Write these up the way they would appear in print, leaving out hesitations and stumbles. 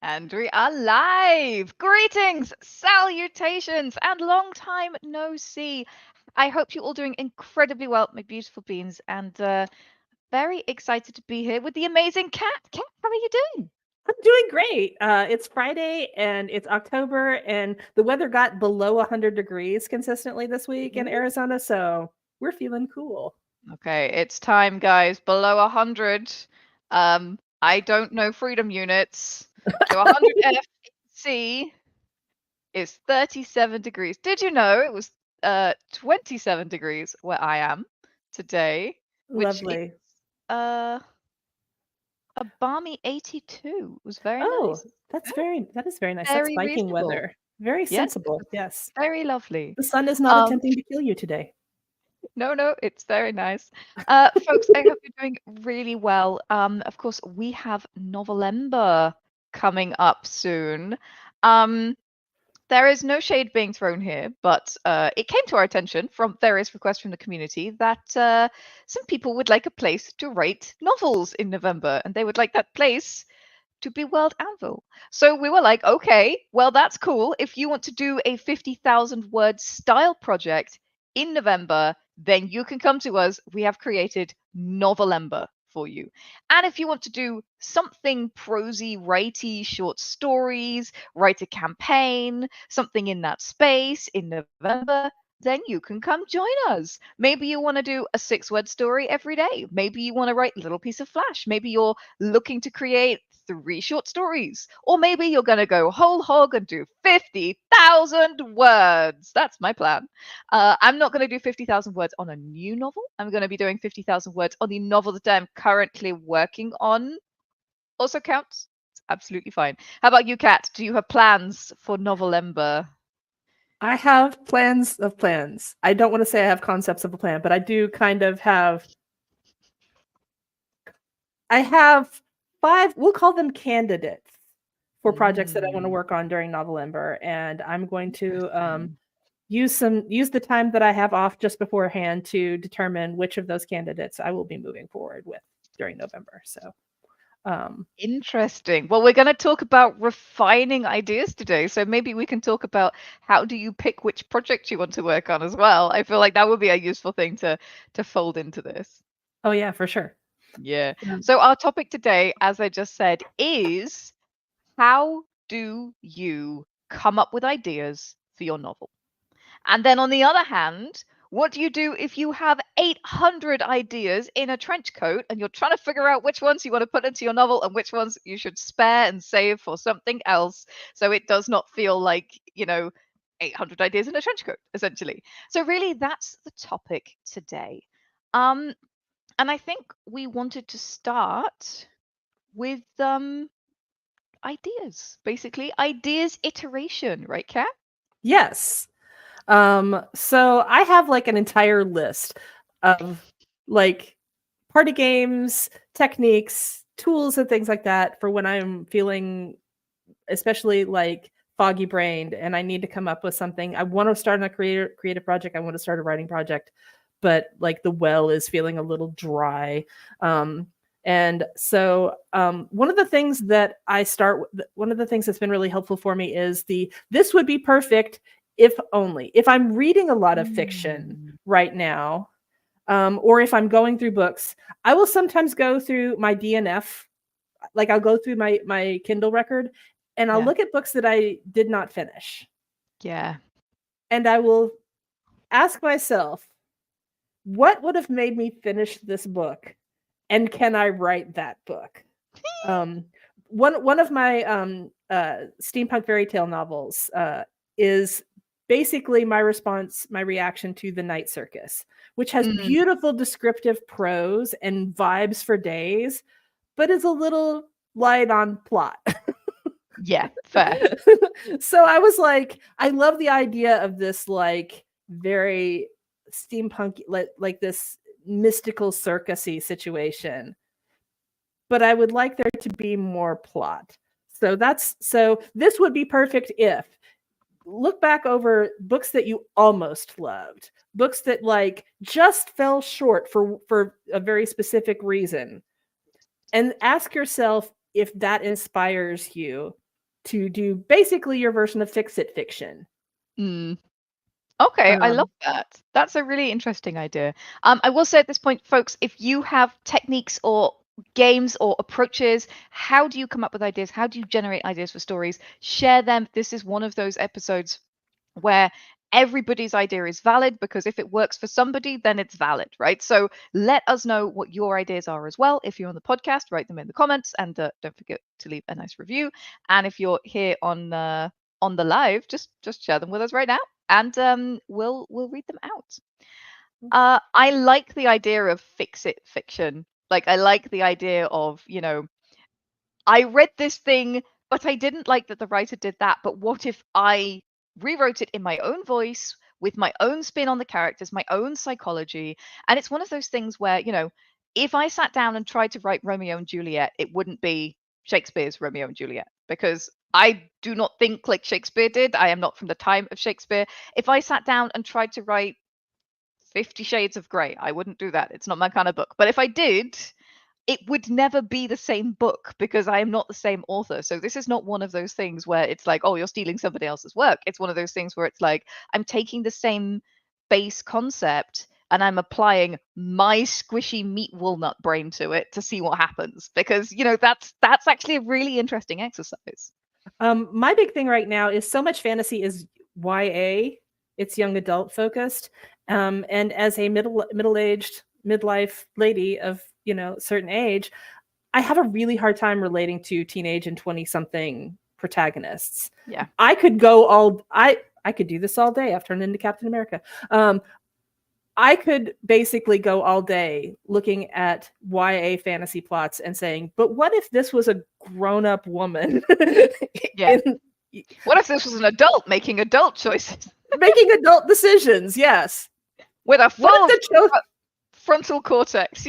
And we are live. Greetings, salutations, and long time no see. I hope you're all doing incredibly well, my beautiful beans, and very excited to be here with the amazing Kat. Kat, how are you doing? I'm doing great. It's Friday and it's October, and the weather got below 100 degrees consistently this week in Ooh. Arizona, so we're feeling cool. Okay, it's time, guys. Below 100. I don't know freedom units. So 100 FC is 37 degrees. Did you know it was 27 degrees where I am today, which is Lovely. uh a balmy 82. It was very Oh, nice. that's Yeah, that is very nice. That's very Viking reasonable. weather. Very Yes, it sensible. was Yes. very lovely. The sun is not Um, attempting to kill you today. no, no, it's very nice. Folks, I hope you're doing really well. Of course, we have Novelember coming up soon. Um, There is no shade being thrown here, but it came to our attention from various requests from the community that some people would like a place to write novels in November, and they would like that place to be World Anvil. So we were like, okay, well, that's cool. If you want to do a 50,000 word style project in November, then you can come to us. We have created Novelember for you. And if you want to do something prosy, righty, short stories, write a campaign, something in that space in November, then you can come join us. Maybe you want to do a 6 word story every day. Maybe you want to write a little piece of flash. Maybe you're looking to create 3 short stories. Or maybe you're going to go whole hog and do 50,000 words. That's my plan. I'm not going to do 50,000 words on a new novel. I'm going to be doing 50,000 words on the novel that I'm currently working on. Also counts. It's absolutely fine. How about you, Kat? Do you have plans for Novelember? I have plans of plans. I don't want to say I have concepts of a plan, but I do kind of have. I have 5, we'll call them candidates for projects that I want to Mm, work on during Novelember, and I'm going to interesting. use the time that I have off just beforehand to determine which of those candidates I will be moving forward with during November. So, um, Interesting. Well, we're going to talk about refining ideas today. So maybe we can talk about how do you pick which project you want to work on as well. I feel like that would be a useful thing to fold into this. oh yeah, for sure. Yeah. Um, So our topic today, as I just said, is how do you come up with ideas for your novel? And then on the other hand, what do you do if you have 800 ideas in a trench coat and you're trying to figure out which ones you want to put into your novel and which ones you should spare and save for something else so it does not feel like, 800 ideas in a trench coat, essentially. So, really, that's the topic today. Um, and I think we wanted to start with ideas, basically. Ideas iteration, right, Kat? yes. So I have like an entire list of like party games, techniques, tools, and things like that for when I'm feeling especially like foggy brained and I need to come up with something. I want to start on a creative project. I want to start a writing project, but like the well is feeling a little dry. And so one of the things that one of the things that's been really helpful for me is this would be perfect if only. If I'm reading a lot of fiction Mm, right now, or if I'm going through books, I will sometimes go through my DNF, like I'll go through my Kindle record and I'll yeah. look at books that I did not finish. Yeah. And I will ask myself, what would have made me finish this book? And can I write that book? Um, one of my steampunk fairy tale novels is basically my reaction to The Night Circus, which has Mm, beautiful descriptive prose and vibes for days, but is a little light on plot. yeah, fair. So I was like, I love the idea of this like very steampunk, like this mystical circusy situation, but I would like there to be more plot. So this would be perfect if look back over books that you almost loved, books that like just fell short for a very specific reason, and ask yourself if that inspires you to do basically your version of fix-it fiction. Mm. Okay, I love that. That's a really interesting idea. I will say at this point, folks, if you have techniques or games or approaches, how do you come up with ideas? How do you generate ideas for stories? Share them. This is one of those episodes where everybody's idea is valid, because if it works for somebody, then it's valid, right? So let us know what your ideas are as well. If you're on the podcast, write them in the comments, and don't forget to leave a nice review. And if you're here on the live, just share them with us right now, and we'll read them out. I like the idea of fix it fiction. Like, I like the idea of, I read this thing, but I didn't like that the writer did that. But what if I rewrote it in my own voice with my own spin on the characters, my own psychology? And it's one of those things where, if I sat down and tried to write Romeo and Juliet, it wouldn't be Shakespeare's Romeo and Juliet, because I do not think like Shakespeare did. I am not from the time of Shakespeare. If I sat down and tried to write 50 Shades of Grey, I wouldn't do that. It's not my kind of book. But if I did, it would never be the same book, because I am not the same author. So this is not one of those things where it's like, oh, you're stealing somebody else's work. It's one of those things where it's like, I'm taking the same base concept and I'm applying my squishy meat walnut brain to it to see what happens, because that's actually a really interesting exercise. My big thing right now is so much fantasy is YA. It's young adult focused. And as a middle-aged midlife lady of, certain age, I have a really hard time relating to teenage and 20-something protagonists. Yeah. I could do this all day. I've turned into Captain America. I could basically go all day looking at YA fantasy plots and saying, but what if this was a grown-up woman? Yeah. What if this was an adult making adult choices? Making adult decisions, yes. With a full frontal cortex,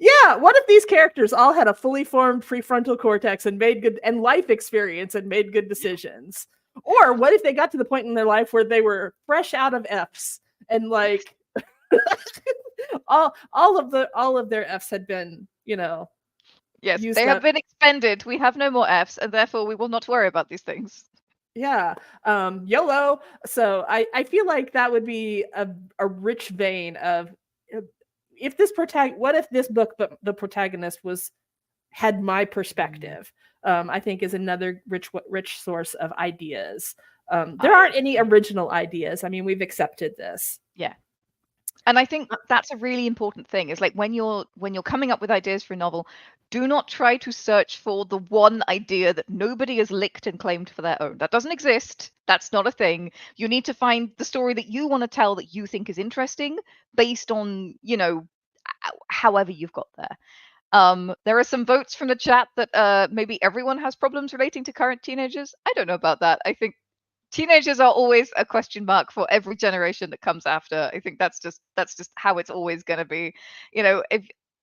Yeah, what if these characters all had a fully formed prefrontal cortex and made good and life experience and made good decisions? Or what if they got to the point in their life where they were fresh out of Fs and like all of their Fs had been, yes, they have been expended. We have no more Fs, and therefore we will not worry about these things. Yeah. YOLO. So I feel like that would be a rich vein of if this what if this book, the protagonist had my perspective, I think is another rich source of ideas. There aren't any original ideas. I mean, we've accepted this. Yeah. And I think that's a really important thing, is like when you're coming up with ideas for a novel, do not try to search for the one idea that nobody has licked and claimed for their own. That doesn't exist. That's not a thing. You need to find the story that you want to tell, that you think is interesting, based on, however you've got there. There are some votes from the chat that maybe everyone has problems relating to current teenagers. I don't know about that. I think teenagers are always a question mark for every generation that comes after. I think that's just how it's always going to be.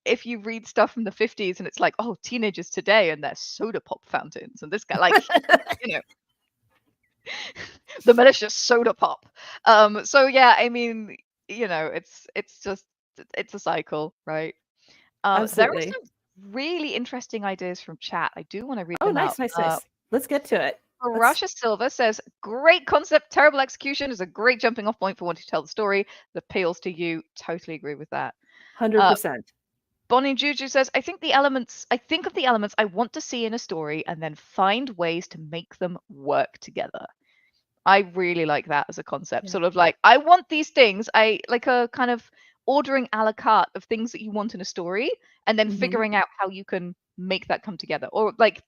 If you read stuff from the 50s and it's like, oh, teenagers today and their soda pop fountains and this guy, like, the malicious soda pop. So yeah, I mean, it's a cycle, right? There are some really interesting ideas from chat. I do want to read them out. Nice. Let's get to it. Russia Silva says, great concept, terrible execution is a great jumping off point for wanting to tell the story that appeals to you. Totally agree with that. 100%. Bonnie Juju says, I think of the elements I want to see in a story and then find ways to make them work together. I really like that as a concept. Yeah. Sort of like, I want these things. I like a kind of ordering a la carte of things that you want in a story, and then figuring out how you can make that come together. Or like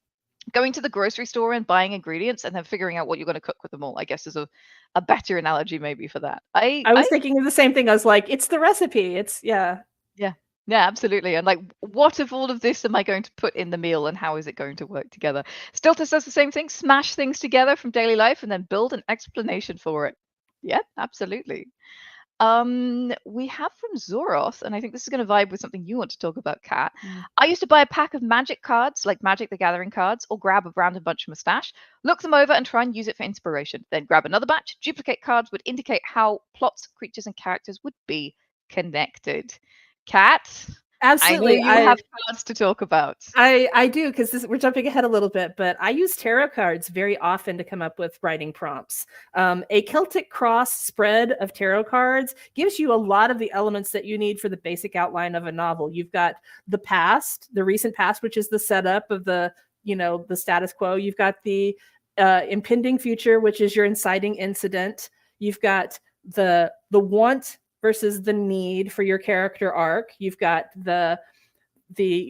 going to the grocery store and buying ingredients and then figuring out what you're going to cook with them all, I guess, is a better analogy maybe for that. I was thinking of the same thing. I was like, it's the recipe. It's yeah, absolutely. And like, what of all of this am I going to put in the meal, and how is it going to work together? Stilta says the same thing. Smash things together from daily life and then build an explanation for it. Yeah, absolutely. We have from Zoroth, and I think this is going to vibe with something you want to talk about, Kat. I used to buy a pack of magic cards, like Magic the Gathering cards, or grab a random bunch from a stash, look them over and try and use it for inspiration. Then grab another batch. Duplicate cards would indicate how plots, creatures, and characters would be connected. Kat, I know Absolutely. you have cards to talk about. I do, because we're jumping ahead a little bit, but I use tarot cards very often to come up with writing prompts. A Celtic cross spread of tarot cards gives you a lot of the elements that you need for the basic outline of a novel. You've got the past, the recent past, which is the setup of the the status quo. You've got the impending future, which is your inciting incident. You've got the want versus the need for your character arc. You've got the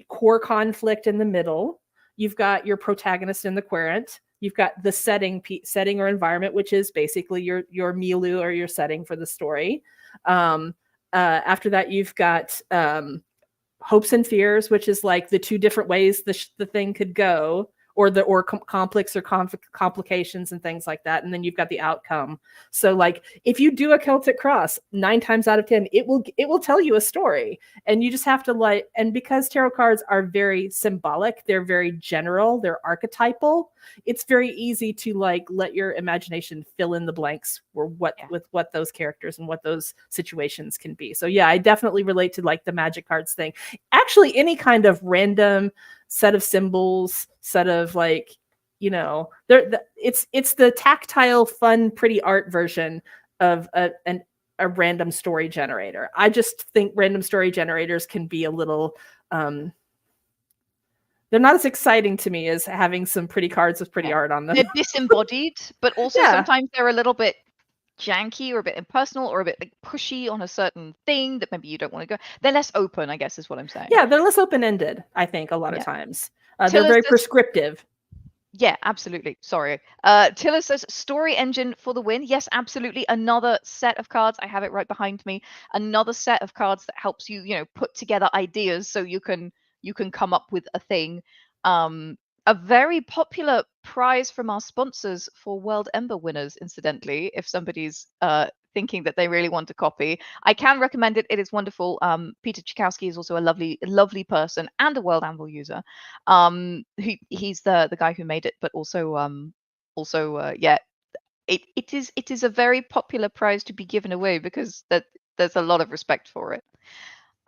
core conflict in the middle. You've got your protagonist in the querent. You've got the setting or environment, which is basically your milieu or your setting for the story. After that, you've got hopes and fears, which is like the two different ways the thing could go, or conflicts or complications and things like that. And then you've got the outcome. So like if you do a Celtic cross, 9 times out of 10 it will tell you a story, and you just have to and because tarot cards are very symbolic, they're very general, they're archetypal, it's very easy to let your imagination fill in the blanks with what those characters and what those situations can be. So yeah, I definitely relate to the magic cards thing. Actually, any kind of random set of symbols, set of it's the tactile, fun, pretty art version of a random story generator. I just think random story generators can be a little they're not as exciting to me as having some pretty cards with pretty art on them. They're disembodied, but also sometimes they're a little bit janky or a bit impersonal or a bit pushy on a certain thing that maybe you don't want to go. They're less open, I guess, is what I'm saying. Yeah, they're less open-ended, I think, a lot of times. They're very prescriptive. Yeah, absolutely. Sorry. Tiller says story engine for the win. Yes, absolutely. Another set of cards. I have it right behind me. Another set of cards that helps you, put together ideas so you can come up with a thing. A very popular prize from our sponsors for World Ember winners, incidentally, if somebody's thinking that they really want a copy. I can recommend it. It is wonderful. Peter Chikowski is also a lovely person and a World Anvil user. He's the guy who made it, but also yeah, it is a very popular prize to be given away because there's a lot of respect for it.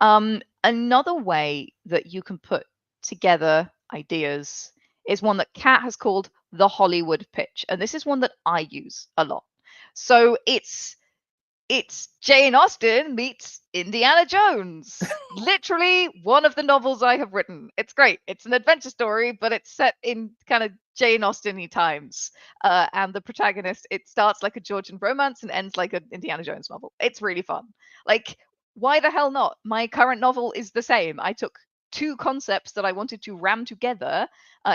Another way that you can put together ideas is one that Kat has called the Hollywood pitch, and this is one that I use a lot. So it's Jane Austen meets Indiana Jones. Literally one of the novels I have written. It's great. It's an adventure story, but it's set in kind of Jane Austen-y times. And the protagonist, it starts like a Georgian romance and ends like an Indiana Jones novel. It's really fun. Why the hell not? My current novel is the same. I took 2 concepts that I wanted to ram together,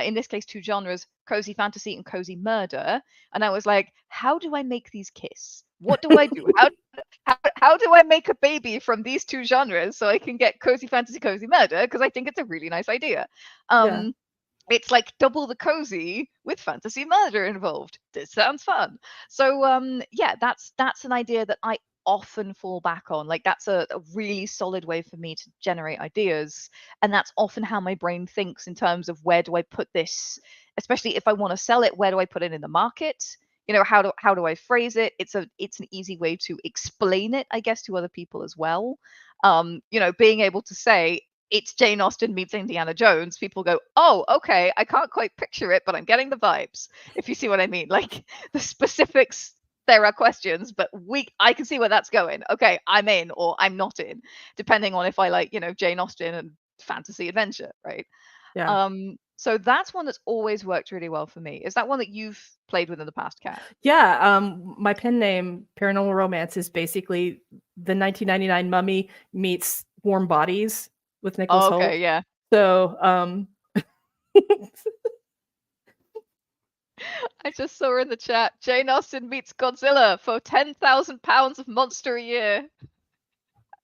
in this case 2 genres, cozy fantasy and cozy murder, and I was like, how do I make these kiss? What do I do? How do I make a baby from these 2 genres so I can get cozy fantasy, cozy murder? Because I think it's a really nice idea. It's like double the cozy with fantasy murder involved. This sounds fun. So yeah, that's an idea that I often fall back on. That's a really solid way for me to generate ideas, and that's often how my brain thinks in terms of where do I put this, especially if I want to sell it, where do I put it in the market? How do I phrase it? It's an easy way to explain it, I guess, to other people as well. Being able to say it's Jane Austen meets Indiana Jones, people go, oh, okay, I can't quite picture it, but I'm getting the vibes, if you see what I mean. The specifics, there are questions, but I can see where that's going. Okay, I'm in or I'm not in, depending on if I like, Jane Austen and fantasy adventure, right? Yeah. So that's one that's always worked really well for me. Is that one that you've played with in the past, Kat? Yeah. My pen name, Paranormal Romance, is basically the 1999 Mummy meets Warm Bodies with Nicholas Hoult. Okay, yeah. So I just saw her in the chat. Jane Austen meets Godzilla for £10,000 of monster a year.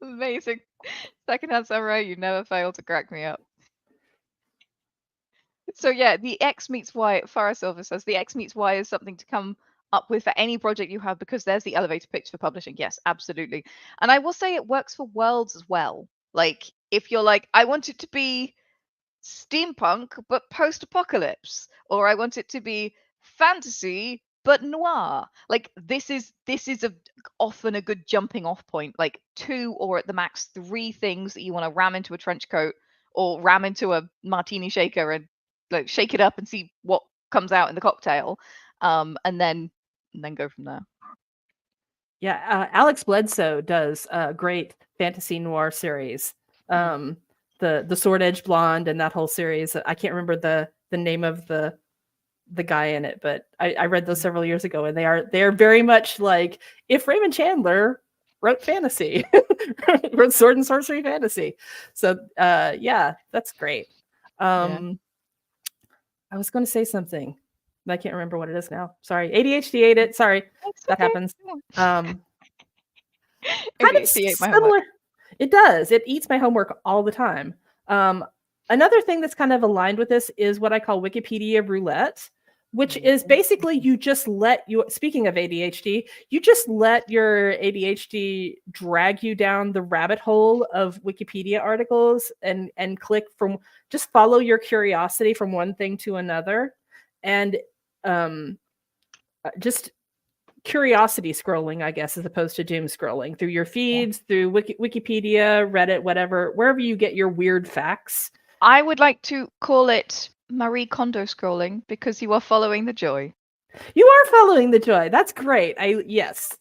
Amazing. Secondhand Samurai, you never fail to crack me up. So yeah, the X meets Y, Farah Silver says, the X meets Y is something to come up with for any project you have because there's the elevator pitch for publishing. Yes, absolutely. And I will say it works for worlds as well. If you're like, I want it to be steampunk but post-apocalypse, or I want it to be fantasy but noir. Like this is often a good jumping off point. Like 2 or at the max 3 things that you want to ram into a trench coat or ram into a martini shaker and like shake it up and see what comes out in the cocktail. And then go from there. Yeah, Alex Bledsoe does a great fantasy noir series. The Sword Edge Blonde and that whole series. I can't remember the name of the guy in it, but I read those several years ago, and they are very much like if Raymond Chandler wrote fantasy, wrote sword and sorcery fantasy. So yeah, that's great. I was going to say something, but I can't remember what it is now. Sorry, ADHD ate it. Sorry, that happens. Kind of similar. It does. It eats my homework all the time. Another thing that's kind of aligned with this is what I call Wikipedia roulette, which is basically you just let you, speaking of ADHD, you just let your ADHD drag you down the rabbit hole of Wikipedia articles and click from, just follow your curiosity from one thing to another. And just curiosity scrolling, I guess, as opposed to doom scrolling through your feeds, through Wikipedia, Reddit, whatever, wherever you get your weird facts. I would like to call it Marie Kondo scrolling because you are following the joy. You are following the joy. That's great. Yes,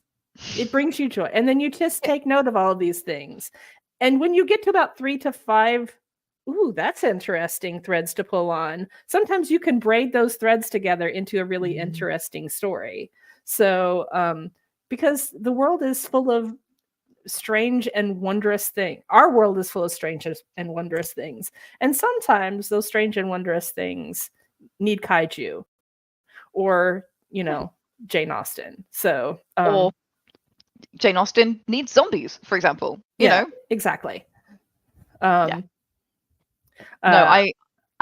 it brings you joy. And then you just take note of all of these things. And when you get to about 3 to 5, ooh, that's interesting threads to pull on. Sometimes you can braid those threads together into a really interesting story. So, because the world is full of strange and wondrous things. Our world is full of strange and wondrous things. And sometimes those strange and wondrous things need kaiju or, Jane Austen. So, or Jane Austen needs zombies, for example. You know? Exactly. No, I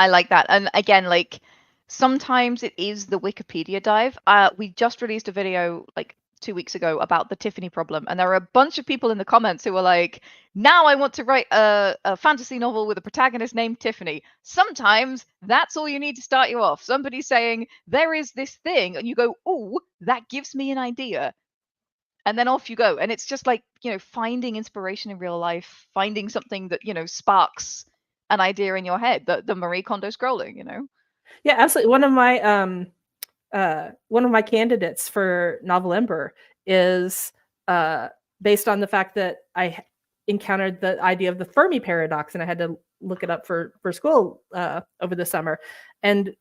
like that. And again, like sometimes it is the Wikipedia dive. We just released a video like 2 weeks ago about the Tiffany problem, and there are a bunch of people in the comments who were like, now I want to write a fantasy novel with a protagonist named Tiffany. Sometimes that's all you need to start you off. Somebody saying there is this thing and you go, oh, that gives me an idea, and then off you go. And it's just like, finding inspiration in real life, finding something that sparks an idea in your head, the Marie Kondo scrolling. Yeah, absolutely. One of my candidates for Novelember is based on the fact that I encountered the idea of the Fermi paradox, and I had to look it up for school over the summer. And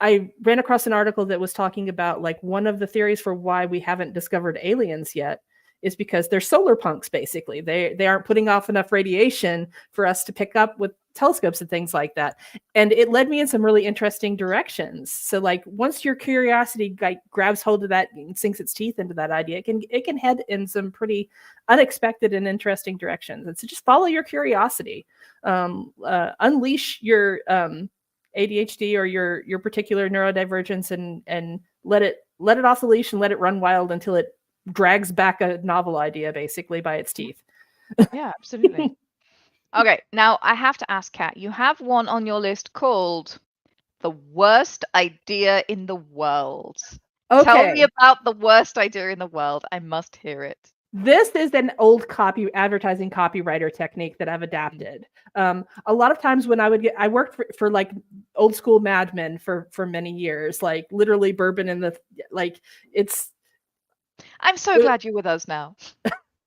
I ran across an article that was talking about like one of the theories for why we haven't discovered aliens yet is because they're solar punks. Basically, they aren't putting off enough radiation for us to pick up with telescopes and things like that. And it led me in some really interesting directions. So like once your curiosity grabs hold of that and sinks its teeth into that idea, it can head in some pretty unexpected and interesting directions. And so just follow your curiosity, unleash your ADHD or your particular neurodivergence and let it off the leash and let it run wild until it drags back a novel idea basically by its teeth. Yeah, absolutely. Okay, now I have to ask, Kat, you have one on your list called The Worst Idea in the World. Okay. Tell me about the worst idea in the world. I must hear it. This is an old advertising copywriter technique that I've adapted. A lot of times when I worked for like old school Mad Men for many years, like literally bourbon in the, like it's. I'm so glad you're with us now.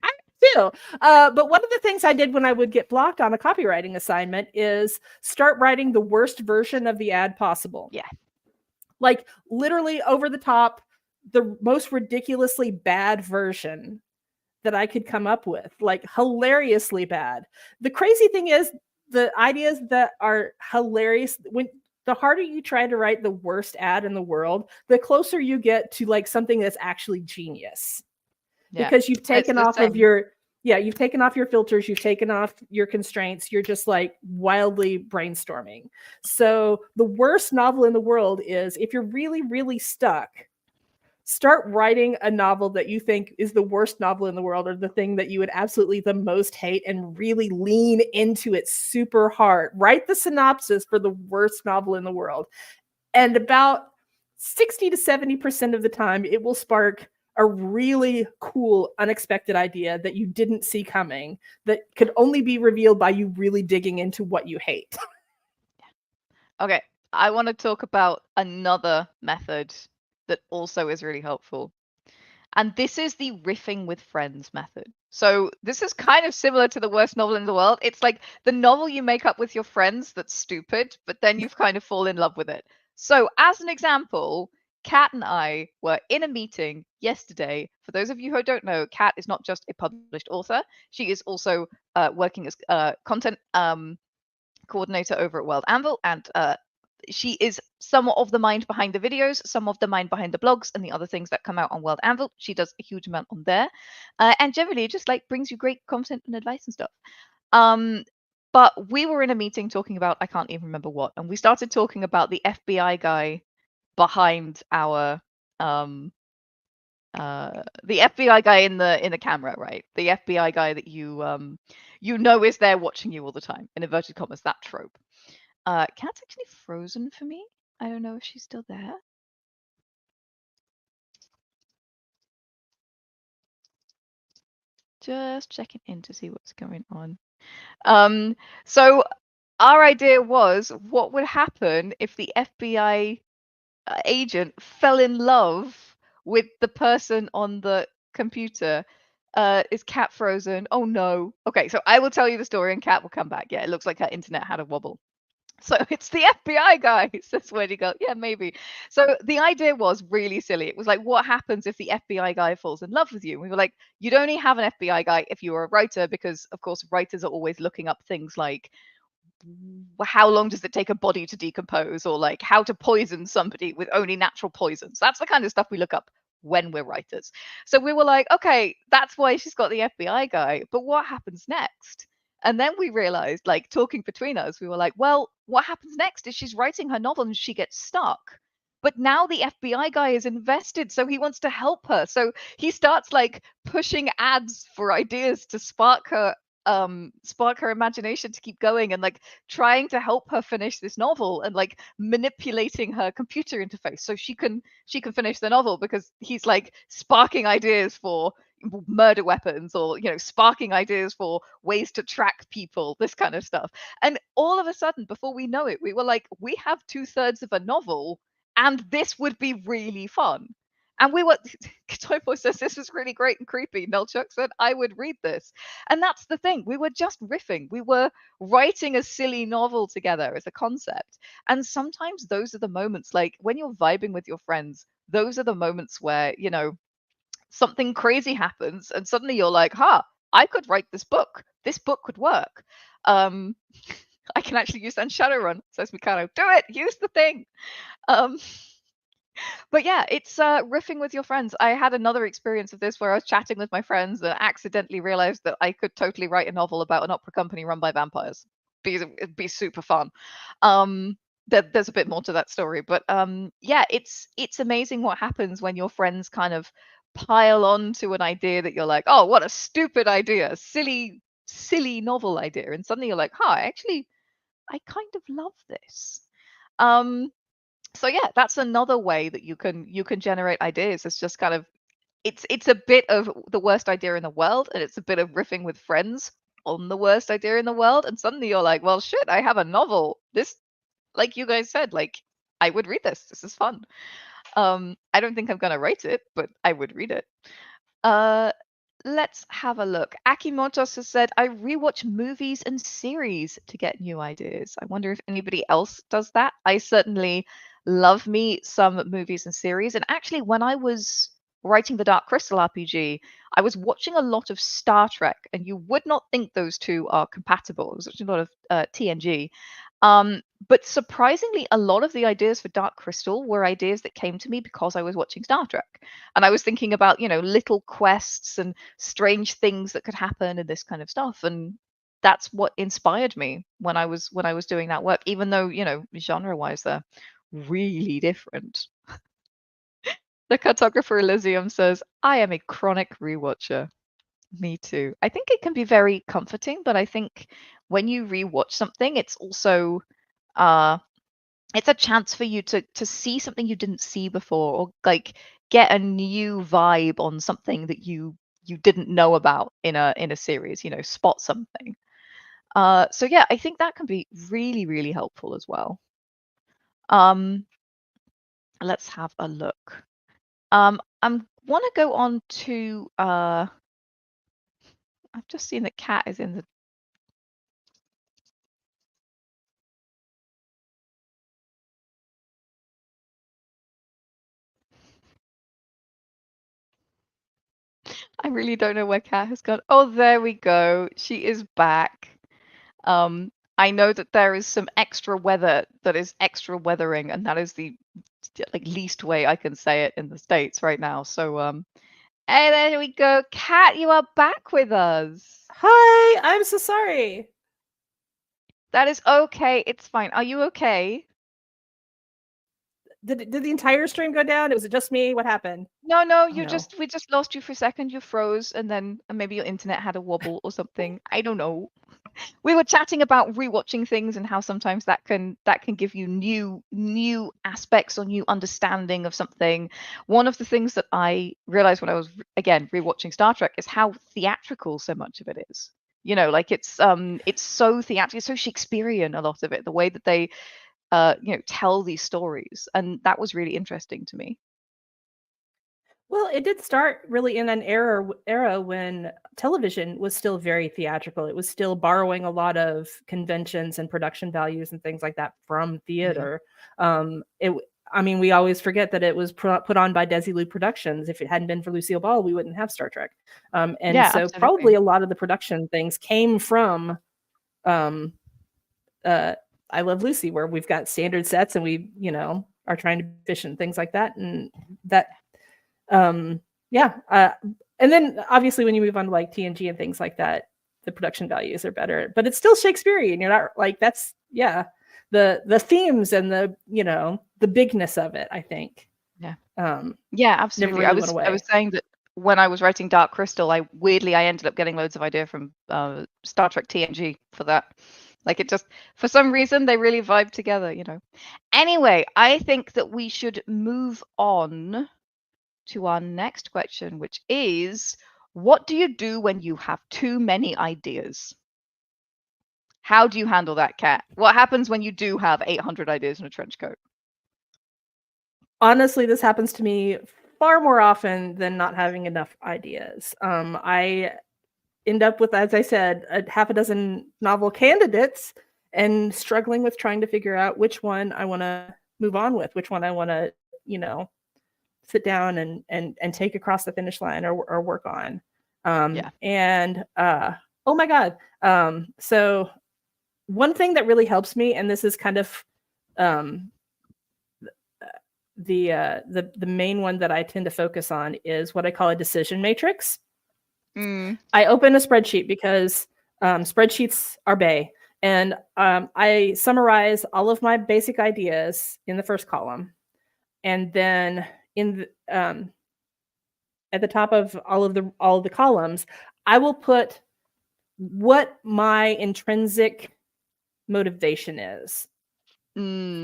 I do. But one of the things I did when I would get blocked on a copywriting assignment is start writing the worst version of the ad possible. Yeah. Like literally over the top, the most ridiculously bad version that I could come up with, like hilariously bad. The crazy thing is the ideas that are hilarious, when the harder you try to write the worst ad in the world, the closer you get to like something that's actually genius. Yeah. Because you've taken off of you've taken off your filters, you've taken off your constraints, you're just like wildly brainstorming. So the worst novel in the world is, if you're really, really stuck, start writing a novel that you think is the worst novel in the world, or the thing that you would absolutely the most hate, and really lean into it super hard. Write the synopsis for the worst novel in the world. And about 60 to 70% of the time, it will spark a really cool, unexpected idea that you didn't see coming, that could only be revealed by you really digging into what you hate. Okay, I want to talk about another method that also is really helpful. And this is the riffing with friends method. So this is kind of similar to the worst novel in the world. It's like the novel you make up with your friends that's stupid, but then you've kind of fall in love with it. So as an example, Kat and I were in a meeting yesterday. For those of you who don't know, Kat is not just a published author. She is also working as content coordinator over at World Anvil, and she is somewhat of the mind behind the videos, some of the mind behind the blogs, and the other things that come out on World Anvil. She does a huge amount on there, and generally just like brings you great content and advice and stuff. Um, but we were in a meeting talking about I can't even remember what, and we started talking about the FBI guy behind our the FBI guy in the camera, right? The FBI guy that you know is there watching you all the time, in inverted commas, that trope. Cat's actually frozen for me. I don't know if she's still there. Just checking in to see what's going on. So our idea was what would happen if the FBI agent fell in love with the person on the computer. Is Cat frozen? Oh no. Okay, so I will tell you the story and Cat will come back. Yeah, it looks like her internet had a wobble. So it's the FBI guy, says Wendy Girl. Yeah, maybe. So the idea was really silly. It was like, what happens if the FBI guy falls in love with you? We were like, you'd only have an FBI guy if you were a writer, because of course writers are always looking up things like how long does it take a body to decompose, or like how to poison somebody with only natural poisons. That's the kind of stuff we look up when we're writers. So we were like, okay, that's why she's got the FBI guy, but what happens next? And then we realized, like talking between us, we were like, well, what happens next is she's writing her novel and she gets stuck. But now the FBI guy is invested, so he wants to help her. So he starts like pushing ads for ideas to spark her imagination to keep going, and like trying to help her finish this novel, and like manipulating her computer interface so she can finish the novel, because he's like sparking ideas for murder weapons, or sparking ideas for ways to track people, this kind of stuff. And all of a sudden, before we know it, we were like, we have 2/3 of a novel, and this would be really fun. And we were, Toyboy says, this is really great and creepy. Nelchuk said, I would read this. And that's the thing. We were just riffing. We were writing a silly novel together as a concept. And sometimes those are the moments, like when you're vibing with your friends, those are the moments where, something crazy happens and suddenly you're like, I could write this book. This book could work. Um, I can actually use that in Shadowrun, says Mikado. Do it. Use the thing. Um, But yeah, it's riffing with your friends. I had another experience of this where I was chatting with my friends and accidentally realized that I could totally write a novel about an opera company run by vampires. It'd be super fun. There's a bit more to that story, but yeah, it's amazing what happens when your friends kind of pile on to an idea that you're like, oh, what a stupid idea, silly novel idea, and suddenly you're like, I kind of love this. Um, so yeah, that's another way that you can generate ideas. It's just kind of it's a bit of the worst idea in the world, and it's a bit of riffing with friends on the worst idea in the world, and suddenly you're like, well shit, I have a novel. This, like you guys said, like I would read this. This is fun. I don't think I'm gonna write it, but I would read it. Uh, let's have a look. Akimotos has said, I rewatch movies and series to get new ideas. I wonder if anybody else does that. I certainly love me some movies and series. And actually, when I was writing the Dark Crystal RPG, I was watching a lot of Star Trek, and you would not think those two are compatible. I was watching a lot of TNG. But surprisingly, a lot of the ideas for Dark Crystal were ideas that came to me because I was watching Star Trek. And I was thinking about, little quests and strange things that could happen and this kind of stuff. And that's what inspired me when I was doing that work, even though, genre-wise they're really different. The cartographer Elysium says, I am a chronic rewatcher. Me too. I think it can be very comforting, but I think when you rewatch something, it's also uh it's a chance for you to see something you didn't see before, or like get a new vibe on something that you didn't know about in a series, spot something. So yeah, I think that can be really, really helpful as well. Um, let's have a look. I'm want to go on to I've just seen that Kat is in the I really don't know where Kat has gone. Oh, there we go. She is back. I know that there is some extra weather that is extra weathering, and that is the like least way I can say it in the States right now. So hey, there we go. Kat, you are back with us. Hi, I'm so sorry. That is okay. It's fine. Are you okay? Did the entire stream go down? Was it just me? What happened? No, no, Oh no. we just lost you for a second. You froze, and then maybe your internet had a wobble or something. I don't know. We were chatting about rewatching things and how sometimes that can give you new aspects or new understanding of something. One of the things that I realized when I was again rewatching Star Trek is how theatrical so much of it is. Like it's so theatrical, it's so Shakespearean, a lot of it, the way that they tell these stories, and that was really interesting to me. Well, it did start really in an era when television was still very theatrical. It was still borrowing a lot of conventions and production values and things like that from Mm. theater. I mean, we always forget that it was put on by Desilu Productions. If it hadn't been for Lucille Ball, we wouldn't have Star Trek. And Yeah, so absolutely. probably a lot of the production things came from um, uh, I Love Lucy, where we've got standard sets and we, are trying to be efficient, things like that. And that um yeah and then obviously when you move on to like TNG and things like that, the production values are better, but it's still Shakespearean. You're not like, that's, yeah, the themes and the bigness of it, I think, Yeah. um Yeah, never absolutely. I really went was I was away. saying that when I was writing Dark Crystal, I ended up getting loads of idea from Star Trek TNG for that. Like it just for some reason they really vibe together. Anyway, I think that we should move on to our next question, which is, what do you do when you have too many ideas? How do you handle that, Kat? What happens when you do have 800 ideas in a trench coat? Honestly, this happens to me far more often than not having enough ideas. I end up with, as I said, a half a dozen novel candidates and struggling with trying to figure out which one I want to move on with, which one I want to, you know, sit down and take across the finish line or work on. Yeah. And oh my God. So one thing that really helps me, and this is kind of um, the main one that I tend to focus on, is what I call a decision matrix. Mm, I open a spreadsheet because spreadsheets are bae. And I summarize all of my basic ideas in the first column. And then in at the top of all of the columns, I will put what my intrinsic motivation is mm,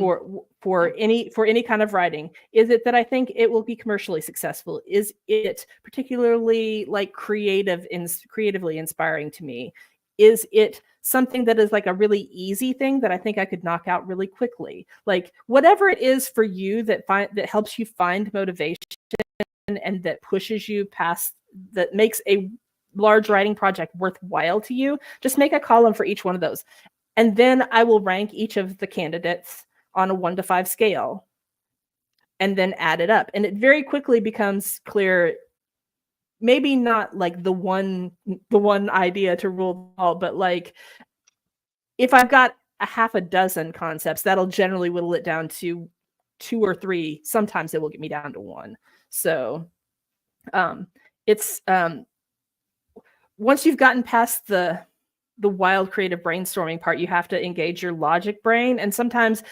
for yeah. any kind of writing. Is it that I think it will be commercially successful? Is it particularly like creatively inspiring to me? Is it something that is like a really easy thing that I think I could knock out really quickly? Like whatever it is for you that helps you find motivation and that pushes you past, that makes a large writing project worthwhile to you, just make a column for each one of those. And then I will rank each of the candidates on a 1 to 5 scale and then add it up. And it very quickly becomes clear, maybe not like the one idea to rule all, but like if I've got a half a dozen concepts, that'll generally whittle it down to 2 or 3. Sometimes it will get me down to 1. So it's once you've gotten past the wild creative brainstorming part, you have to engage your logic brain. And sometimes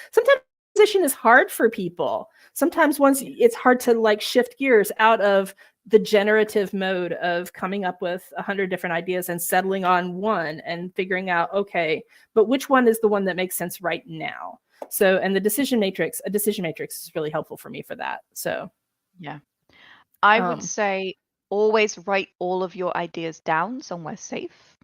transition is hard for people. Sometimes once it's hard to like shift gears out of the generative mode of coming up with 100 different ideas and settling on one and figuring out, okay, but which one is the one that makes sense right now? So, and a decision matrix is really helpful for me for that. So, Yeah. I would um, say always write all of your ideas down somewhere safe.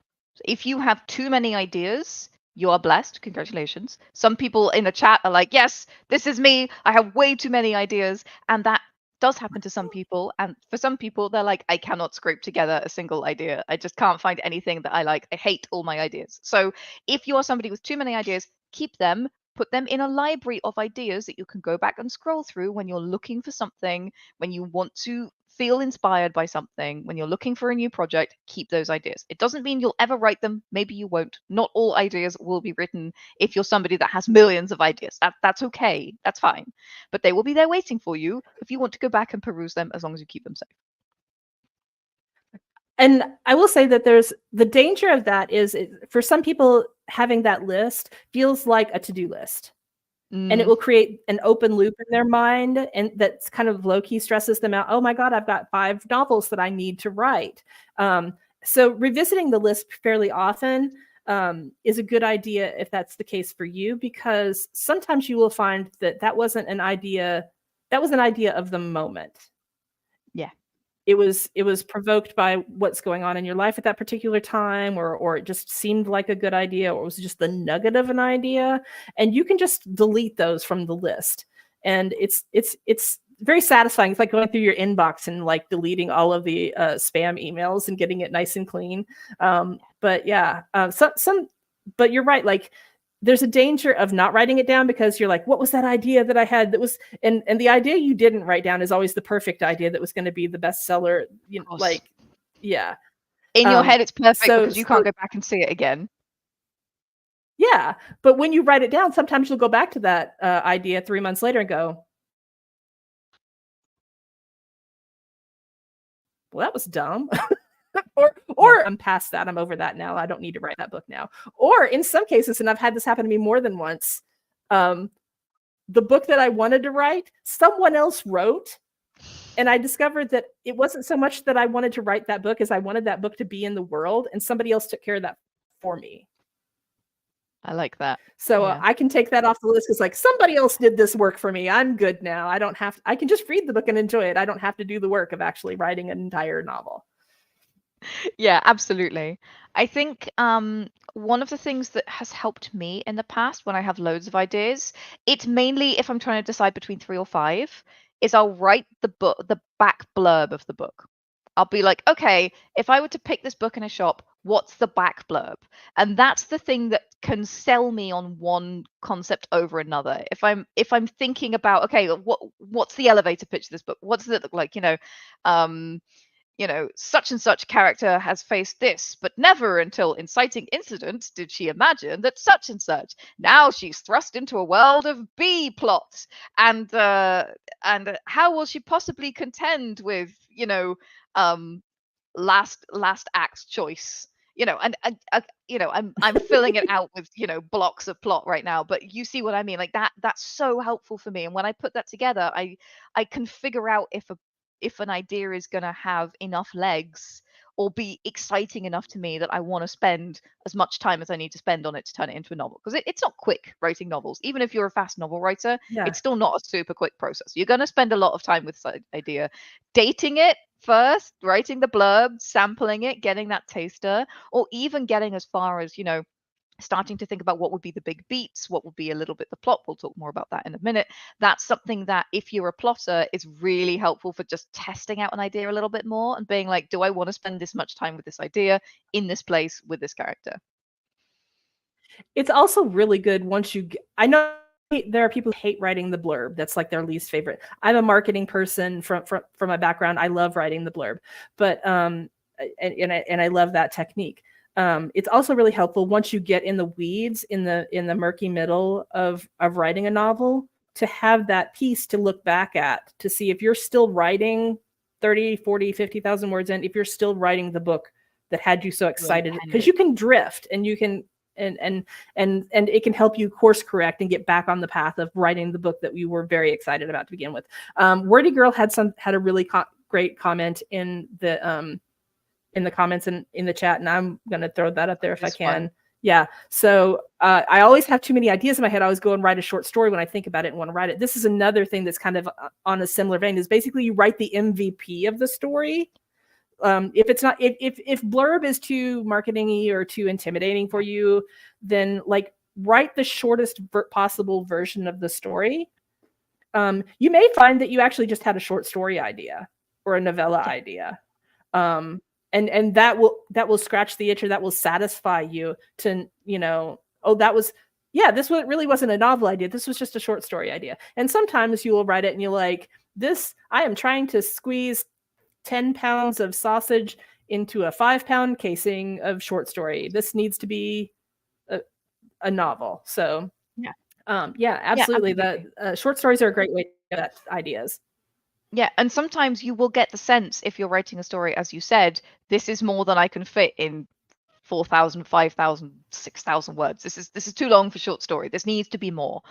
If you have too many ideas, you are blessed. Congratulations. Some people in the chat are like, yes, this is me. I have way too many ideas. And that does happen to some people. And for some people, they're like, I cannot scrape together a single idea. I just can't find anything that I like. I hate all my ideas. So if you are somebody with too many ideas, keep them. Put them in a library of ideas that you can go back and scroll through when you're looking for something, when you want to feel inspired by something, when you're looking for a new project, keep those ideas. It doesn't mean you'll ever write them. Maybe you won't. Not all ideas will be written if you're somebody that has millions of ideas. That's okay. That's fine. But they will be there waiting for you if you want to go back and peruse them as long as you keep them safe. and I will say that there's the danger of that is for some people, having that list feels like a to-do list. And it will create an open loop in their mind, and that's kind of low-key stresses them out. Oh my God, I've got 5 novels that I need to write. So revisiting the list fairly often is a good idea if that's the case for you, because sometimes you will find that that was an idea of the moment. Yeah. It was provoked by what's going on in your life at that particular time, or it just seemed like a good idea, or it was just the nugget of an idea, and you can just delete those from the list. And it's very satisfying. It's like going through your inbox and like deleting all of the spam emails and getting it nice and clean. But yeah, but you're right. Like, there's a danger of not writing it down, because you're like, what was that idea that I had that was, and the idea you didn't write down is always the perfect idea that was going to be the bestseller, like, yeah. In your head, it's perfect So because you can't go back and see it again. yeah, but when you write it down, sometimes you'll go back to that idea 3 months later and go, well, that was dumb. or I'm past that. I'm over that now. I don't need to write that book now. Or in some cases, and I've had this happen to me more than once, the book that I wanted to write, someone else wrote. And I discovered that it wasn't so much that I wanted to write that book as I wanted that book to be in the world, and somebody else took care of that for me. I like that. So I can take that off the list, because like, somebody else did this work for me. I'm good now. I can just read the book and enjoy it. I don't have to do the work of actually writing an entire novel. Yeah, absolutely. I think one of the things that has helped me in the past when I have loads of ideas, it's mainly if I'm trying to decide between 3 or 5, is I'll write the back blurb of the book. I'll be like, okay, if I were to pick this book in a shop, what's the back blurb? And that's the thing that can sell me on one concept over another. If I'm thinking about, okay, what's the elevator pitch of this book? What does it look like? Such and such character has faced this, but never until inciting incident did she imagine that such and such. Now she's thrust into a world of B plots, and how will she possibly contend with last act choice? I'm filling it out with blocks of plot right now, but you see what I mean. Like that's so helpful for me, and when I put that together, I can figure out if an idea is going to have enough legs or be exciting enough to me that I want to spend as much time as I need to spend on it to turn it into a novel. Because it's not quick writing novels. Even if you're a fast novel writer, it's still not a super quick process. You're going to spend a lot of time with this idea, dating it first, writing the blurb, sampling it, getting that taster, or even getting as far as, starting to think about what would be the big beats, what would be a little bit the plot. We'll talk more about that in a minute. That's something that, if you're a plotter, is really helpful for just testing out an idea a little bit more and being like, do I want to spend this much time with this idea in this place with this character? It's also really good once I know there are people who hate writing the blurb. That's like their least favorite. I'm a marketing person from my background. I love writing the blurb, but and I love that technique. It's also really helpful once you get in the weeds, in the murky middle of writing a novel, to have that piece to look back at, to see if you're still writing 30, 40, 50,000 words in, if you're still writing the book that had you so excited, because you can drift, and you can and it can help you course correct and get back on the path of writing the book that we were very excited about to begin with. Wordy Girl had a really great comment in the comments and in the chat, and I'm going to throw that up there if I can. Yeah. So I always have too many ideas in my head. I always go and write a short story when I think about it and want to write it. This is another thing that's kind of on a similar vein. Is basically you write the MVP of the story. If it's not, if blurb is too marketingy or too intimidating for you, then like write the shortest possible version of the story. You may find that you actually just had a short story idea or a novella Yeah. idea. Um, and that will scratch the itch, or that will satisfy you to, oh, that was, yeah, really wasn't a novel idea, this was just a short story idea. And sometimes you will write it and you're like, this, I am trying to squeeze 10 pounds of sausage into a 5-pound casing of short story, this needs to be a novel. So Yeah. yeah, Yeah, absolutely, the absolutely. short stories are a great way to get ideas. Yeah, and sometimes you will get the sense if you're writing a story, as you said, this is more than I can fit in 4,000, 5,000, 6,000 words. This is too long for short story. This needs to be more.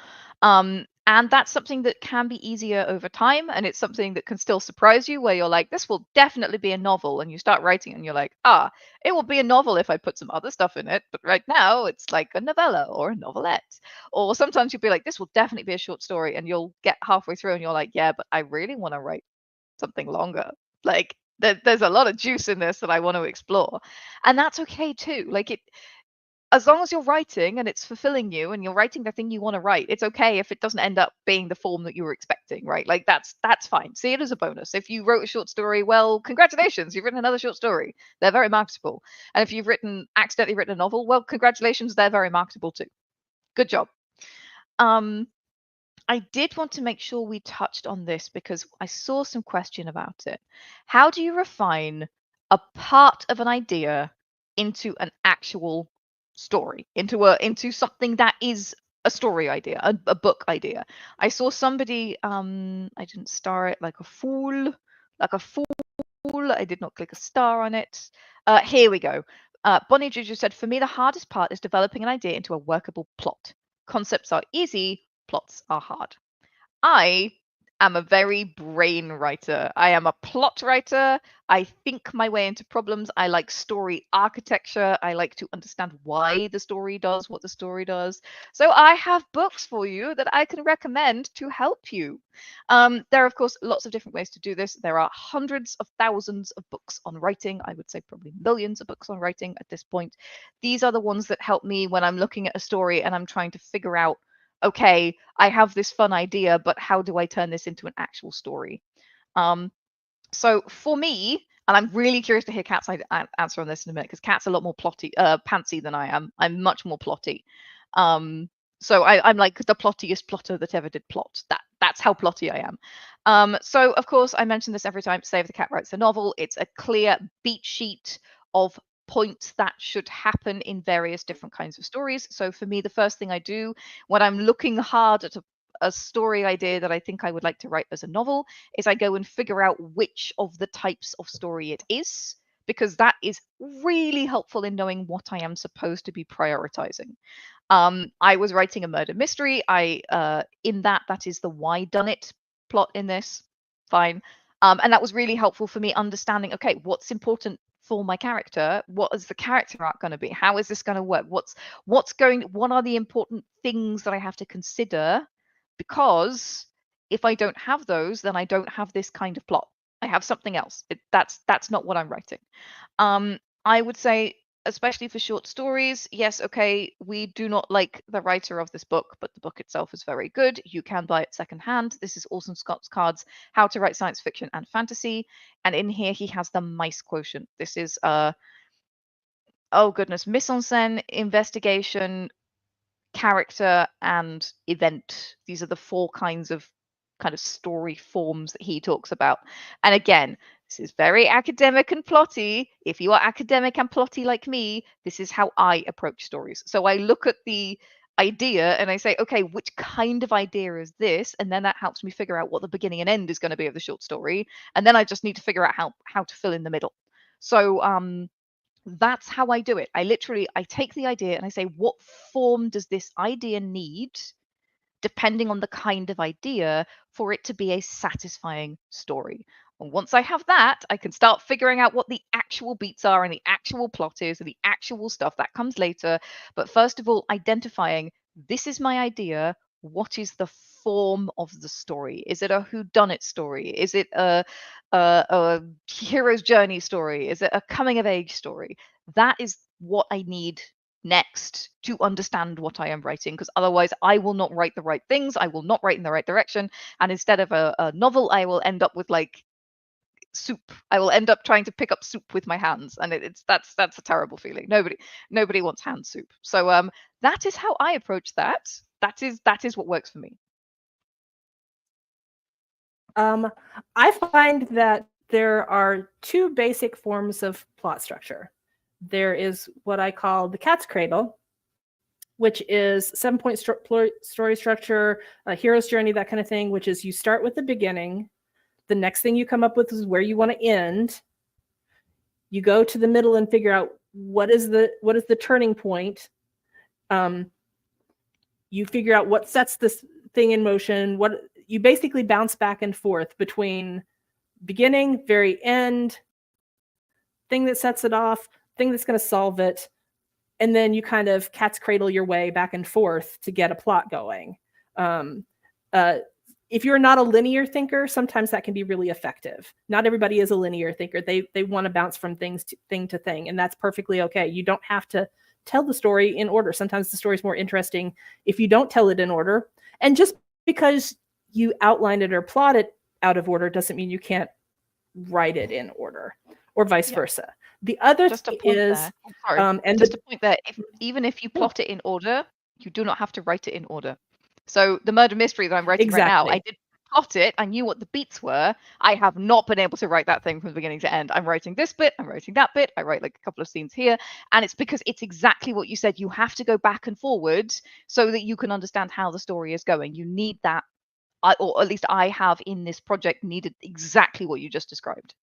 And that's something that can be easier over time, and it's something that can still surprise you where you're like, this will definitely be a novel, and you start writing and you're like, it will be a novel if I put some other stuff in it, but right now it's like a novella or a novelette. Or sometimes you'll be like, this will definitely be a short story, and you'll get halfway through and you're like, yeah, but I really want to write something longer. Like there's a lot of juice in this that I want to explore. And that's okay too. Like it, as long as you're writing and it's fulfilling you and you're writing the thing you want to write, it's okay if it doesn't end up being the form that you were expecting, right? Like that's fine. See it as a bonus. If you wrote a short story, well, congratulations, you've written another short story. They're very marketable. And if you've accidentally written a novel, well, congratulations, they're very marketable too. Good job. Um, I did want to make sure we touched on this because I saw some question about it. How do you refine a part of an idea into an actual story, into something that is a story idea, a book idea? I saw somebody, I didn't star it like a fool. I did not click a star on it. Here we go. Bonnie Juju said, for me, the hardest part is developing an idea into a workable plot. Concepts are easy, plots are hard. I am a very brain writer. I am a plot writer. I think my way into problems. I like story architecture. I like to understand why the story does what the story does. So I have books for you that I can recommend to help you. There are, of course, lots of different ways to do this. There are hundreds of thousands of books on writing. I would say probably millions of books on writing at this point. These are the ones that help me when I'm looking at a story and I'm trying to figure out, okay, I have this fun idea, but how do I turn this into an actual story? So for me, and I'm really curious to hear Kat's answer on this in a minute, because Kat's a lot more pantsy than I am. I'm much more plotty. So I'm like the plottiest plotter that ever did plot. That's how plotty I am. So of course, I mention this every time Save the Cat writes a novel. It's a clear beat sheet of points that should happen in various different kinds of stories. So for me, the first thing I do when I'm looking hard at a story idea that I think I would like to write as a novel is I go and figure out which of the types of story it is, because that is really helpful in knowing what I am supposed to be prioritizing. I was writing a murder mystery. In that is the why done it plot in this. Fine. And that was really helpful for me understanding, okay, what's important for my character? What is the character arc going to be? How is this going to work? What are the important things that I have to consider? Because if I don't have those, then I don't have this kind of plot. I have something else. That's not what I'm writing. I would say, especially for short stories, yes, okay, we do not like the writer of this book, but the book itself is very good. You can buy it secondhand. This is Orson Scott's Cards, How to Write Science Fiction and Fantasy. And in here, he has the mice quotient. This is, oh goodness, mise en scène, investigation, character, and event. These are the four kinds of kind of story forms that he talks about. And again, this is very academic and plotty. If you are academic and plotty like me, this is how I approach stories. So I look at the idea and I say, okay, which kind of idea is this? And then that helps me figure out what the beginning and end is going to be of the short story. And then I just need to figure out how to fill in the middle. So that's how I do it. I take the idea and I say, what form does this idea need, depending on the kind of idea, for it to be a satisfying story? And once I have that, I can start figuring out what the actual beats are and the actual plot is and the actual stuff that comes later. But first of all, identifying this is my idea. What is the form of the story? Is it a whodunit story? Is it a hero's journey story? Is it a coming of age story? That is what I need next to understand what I am writing, because otherwise I will not write the right things. I will not write in the right direction. And instead of a novel, I will end up with like soup. I will end up trying to pick up soup with my hands, and it's that's a terrible feeling. Nobody wants hand soup. So that is how I approach that. That is what works for me. I find that there are two basic forms of plot structure. There is what I call the cat's cradle, which is 7-point story structure, a hero's journey, that kind of thing, which is you start with the beginning. The next thing you come up with is where you want to end. You go to the middle and figure out what is the turning point. You figure out what sets this thing in motion. What you basically bounce back and forth between beginning, very end, thing that sets it off, thing that's going to solve it, and then you kind of cat's cradle your way back and forth to get a plot going. If you're not a linear thinker, sometimes that can be really effective. Not everybody is a linear thinker. They want to bounce from thing to thing, and that's perfectly okay. You don't have to tell the story in order. Sometimes the story is more interesting if you don't tell it in order. And just because you outline it or plot it out of order doesn't mean you can't write it in order, or vice versa. The other thing is, and just a point there, even if you plot it in order, you do not have to write it in order. So the murder mystery that I'm writing right now, I did plot it. I knew what the beats were. I have not been able to write that thing from beginning to end. I'm writing this bit, I'm writing that bit. I write like a couple of scenes here. And it's because it's exactly what you said. You have to go back and forward so that you can understand how the story is going. You need that, or at least I have in this project needed exactly what you just described.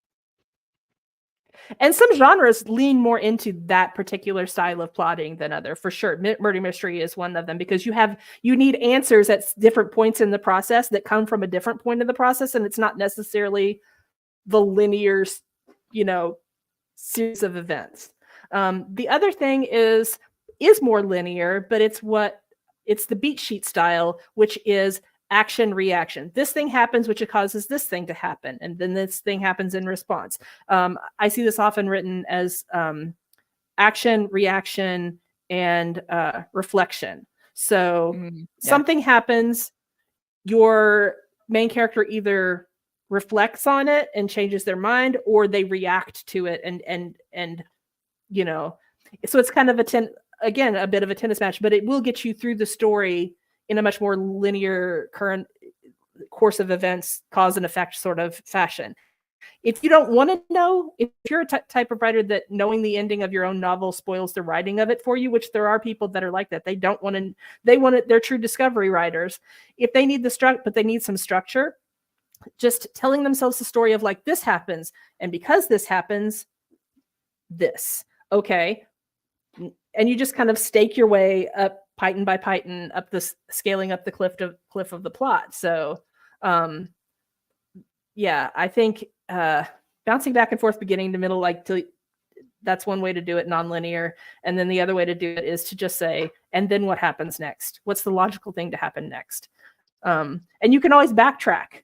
And some genres lean more into that particular style of plotting than other, for sure. Murder mystery is one of them, because you need answers at different points in the process that come from a different point of the process, and it's not necessarily the linear, series of events. The other thing is more linear, but it's the beat sheet style, which is action reaction. This thing happens, which causes this thing to happen, and then this thing happens in response. I see this often written as action, reaction, and reflection. So something happens, your main character either reflects on it and changes their mind, or they react to it, and so it's kind of a bit of a tennis match, but it will get you through the story in a much more linear current course of events, cause and effect sort of fashion. If you don't want to know, if you're a type of writer that knowing the ending of your own novel spoils the writing of it for you, which there are people that are like that, they're true discovery writers. If they need but they need some structure, just telling themselves the story of like, this happens, and because this happens, this, okay. And you just kind of stake your way up python by python, scaling up the cliff of the plot. So I think bouncing back and forth beginning to middle, that's one way to do it, non-linear. And then the other way to do it is to just say, and then what happens next? What's the logical thing to happen next? And you can always backtrack.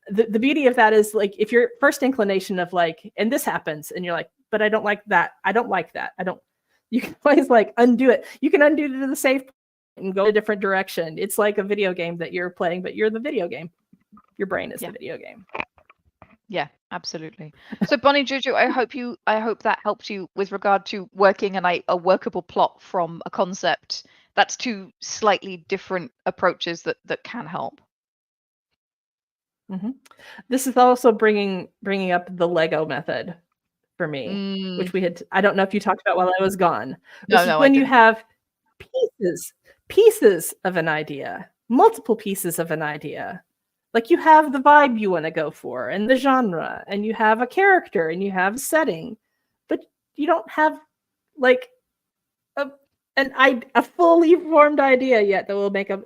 The beauty of that is, like, if your first inclination of like, and this happens, and you're like, but I don't like that. You can always undo it. You can undo it to the safe and go a different direction. It's like a video game that you're playing, but you're the video game. Your brain is the video game. Yeah, absolutely. So Bonnie Juju, I hope that helped you with regard to working a workable plot from a concept. That's two slightly different approaches that can help. Mm-hmm. This is also bringing up the Lego method for me, which I don't know if you talked about while I was gone. This is when you have pieces of an idea, multiple pieces of an idea. Like, you have the vibe you want to go for and the genre, and you have a character and you have a setting, but you don't have a fully formed idea yet that will make a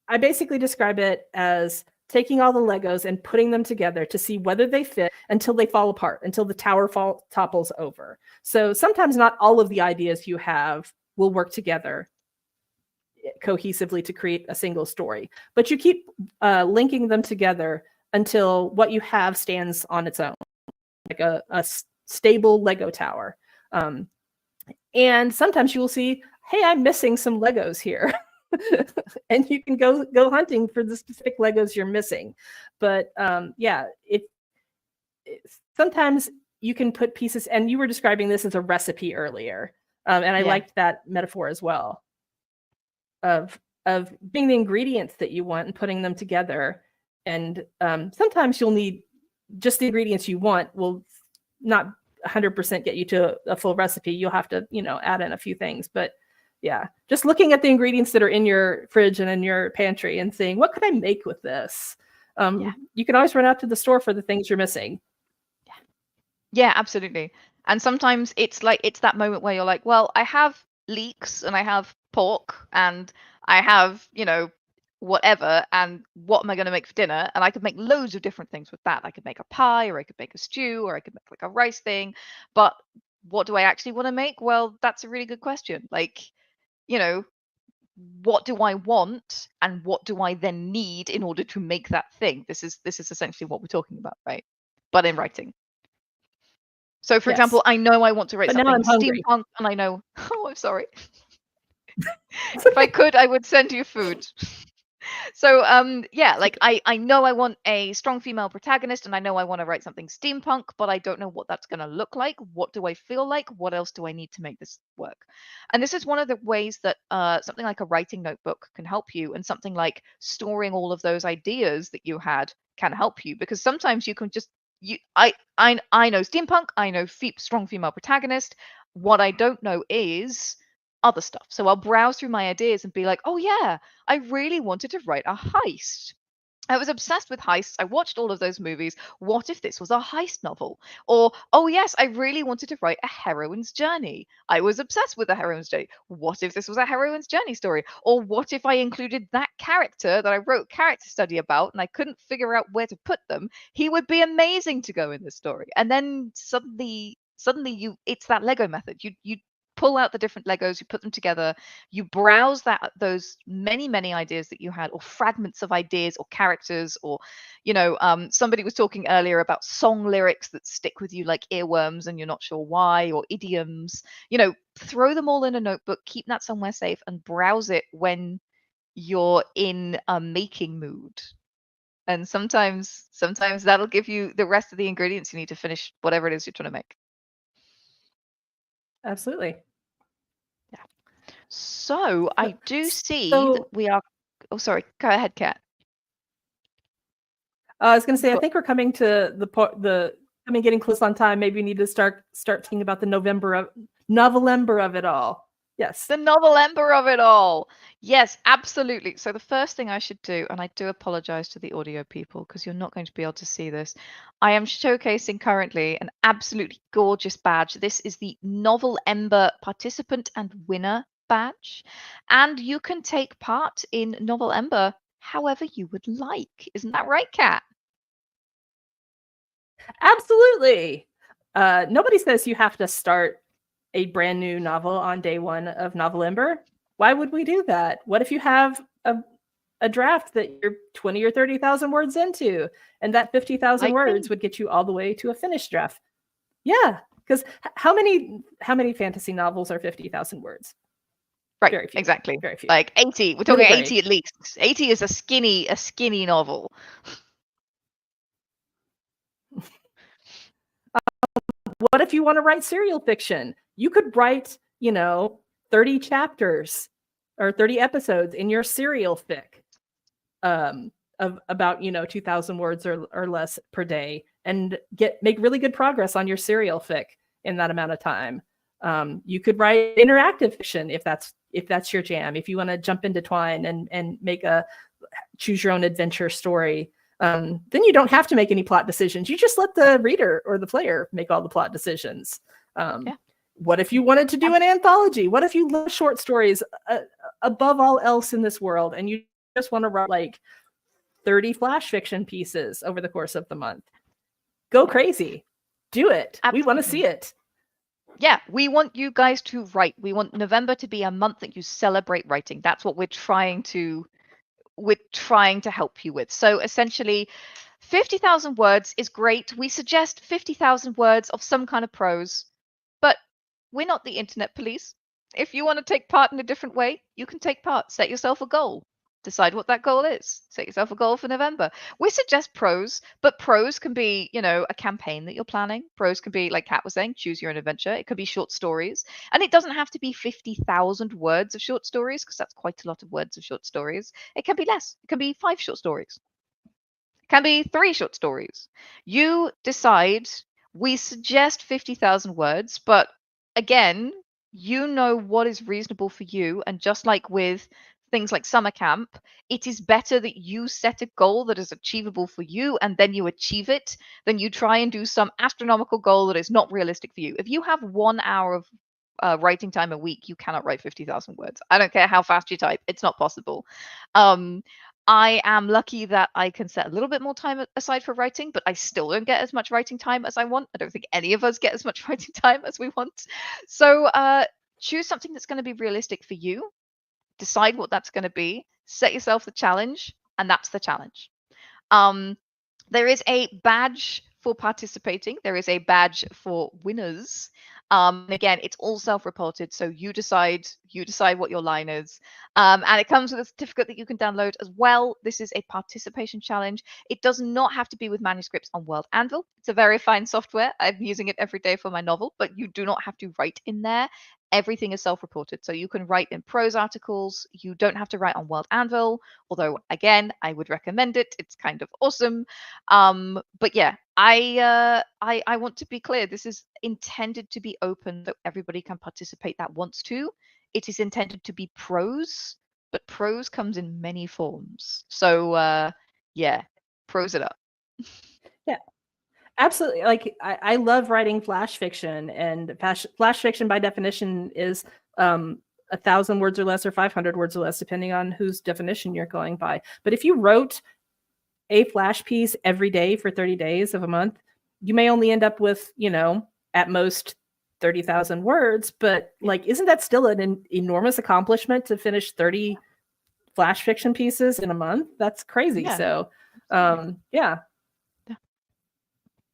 I basically describe it as taking all the Legos and putting them together to see whether they fit until they fall apart, until the tower topples over. So sometimes not all of the ideas you have will work together cohesively to create a single story, but you keep linking them together until what you have stands on its own, like a stable Lego tower. And sometimes you will see, hey, I'm missing some Legos here. And you can go hunting for the specific Legos you're missing. But yeah, sometimes you can put pieces, and you were describing this as a recipe earlier. And I liked that metaphor as well, of being the ingredients that you want and putting them together. And sometimes you'll need just the ingredients you want will not 100% get you to a full recipe. You'll have to, add in a few things. But yeah, just looking at the ingredients that are in your fridge and in your pantry and saying, what could I make with this? You can always run out to the store for the things you're missing. Yeah, absolutely. And sometimes it's that moment where you're like, well, I have leeks and I have pork and I have, whatever, and what am I going to make for dinner? And I could make loads of different things with that. I could make a pie, or I could make a stew, or I could make like a rice thing. But what do I actually want to make? Well, that's a really good question. Like, what do I want and what do I then need in order to make that thing? This is essentially what we're talking about, right? But in writing. So for example, I know I want to write something steampunk, and I know, oh, I'm sorry. If I could, I would send you food. So like I know I want a strong female protagonist, and I know I want to write something steampunk, but I don't know what that's going to look like. What do I feel like? What else do I need to make this work? And this is one of the ways that something like a writing notebook can help you, and something like storing all of those ideas that you had can help you, because sometimes you can just I know steampunk, I know strong female protagonist. What I don't know is other stuff. So I'll browse through my ideas and be like, oh yeah, I really wanted to write a heist. I was obsessed with heists. I watched all of those movies. What if this was a heist novel? Or, oh yes, I really wanted to write a heroine's journey. I was obsessed with a heroine's journey. What if this was a heroine's journey story? Or what if I included that character that I wrote character study about and I couldn't figure out where to put them? He would be amazing to go in this story. And then suddenly it's that Lego method. You pull out the different Legos, you put them together, you browse those many ideas that you had, or fragments of ideas or characters, or somebody was talking earlier about song lyrics that stick with you like earworms and you're not sure why, or idioms. Throw them all in a notebook, keep that somewhere safe, and browse it when you're in a making mood. And sometimes that'll give you the rest of the ingredients you need to finish whatever it is you're trying to make. Absolutely. Yeah. So I do see that we are. Oh, sorry. Go ahead, Kat. I was going to say, I think we're coming to getting close on time. Maybe we need to start thinking about the Novelember of it all. Yes. The Novelember of it all. Yes, absolutely. So the first thing I should do, and I do apologize to the audio people because you're not going to be able to see this. I am showcasing currently an absolutely gorgeous badge. This is the Novelember Participant and Winner badge. And you can take part in Novelember however you would like. Isn't that right, Kat? Absolutely. Nobody says you have to start a brand new novel on day one of Novelember. Why would we do that? What if you have a draft that you're 20 or 30,000 words into, and that 50,000 words would get you all the way to a finished draft? Yeah, because how many fantasy novels are 50,000 words? Right, very few. Exactly. Very few. Like 80. We're talking 80 at least. 80 is a skinny novel. What if you want to write serial fiction? You could write, 30 chapters or 30 episodes in your serial fic of about, 2,000 words or less per day, and make really good progress on your serial fic in that amount of time. You could write interactive fiction if that's your jam. If you want to jump into Twine and make a choose your own adventure story, then you don't have to make any plot decisions. You just let the reader or the player make all the plot decisions. What if you wanted to do an anthology? What if you love short stories above all else in this world, and you just want to write like 30 flash fiction pieces over the course of the month. Go crazy. Do it. Absolutely. We want to see it. Yeah, we want you guys to write. We want November to be a month that you celebrate writing. That's what we're trying to help you with. So essentially, 50,000 words is great. We suggest 50,000 words of some kind of prose, but we're not the internet police. If you want to take part in a different way, you can take part. Set yourself a goal. Decide what that goal is. Set yourself a goal for November. We suggest prose, but prose can be, a campaign that you're planning. Prose can be, like Kat was saying, choose your own adventure. It could be short stories. And it doesn't have to be 50,000 words of short stories, because that's quite a lot of words of short stories. It can be less. It can be 5 short stories. It can be 3 short stories. You decide. We suggest 50,000 words, but again, you know what is reasonable for you. And just like with things like summer camp, it is better that you set a goal that is achievable for you and then you achieve it than you try and do some astronomical goal that is not realistic for you. If you have 1 hour of writing time a week, you cannot write 50,000 words. I don't care how fast you type, it's not possible. I am lucky that I can set a little bit more time aside for writing, but I still don't get as much writing time as I want. I don't think any of us get as much writing time as we want. So choose something that's going to be realistic for you. Decide what that's going to be. Set yourself the challenge, and that's the challenge. There is a badge for participating. There is a badge for winners. And again, it's all self-reported, so you decide what your line is. And it comes with a certificate that you can download as well. This is a participation challenge. It does not have to be with manuscripts on World Anvil. It's a very fine software. I'm using it every day for my novel, but you do not have to write in there. Everything is self-reported. So you can write in prose articles. You don't have to write on World Anvil, although again, I would recommend it. It's kind of awesome. But yeah, I want to be clear. This is intended to be open so everybody can participate that wants to. It is intended to be prose, but prose comes in many forms. So yeah, prose it up. Yeah. Absolutely. Like I love writing flash fiction, and flash fiction by definition is 1,000 words or less or 500 words or less, depending on whose definition you're going by. But if you wrote a flash piece every day for 30 days of a month, you may only end up with, at most 30,000 words. But like, isn't that still an enormous accomplishment to finish 30 flash fiction pieces in a month? That's crazy. Yeah. So yeah.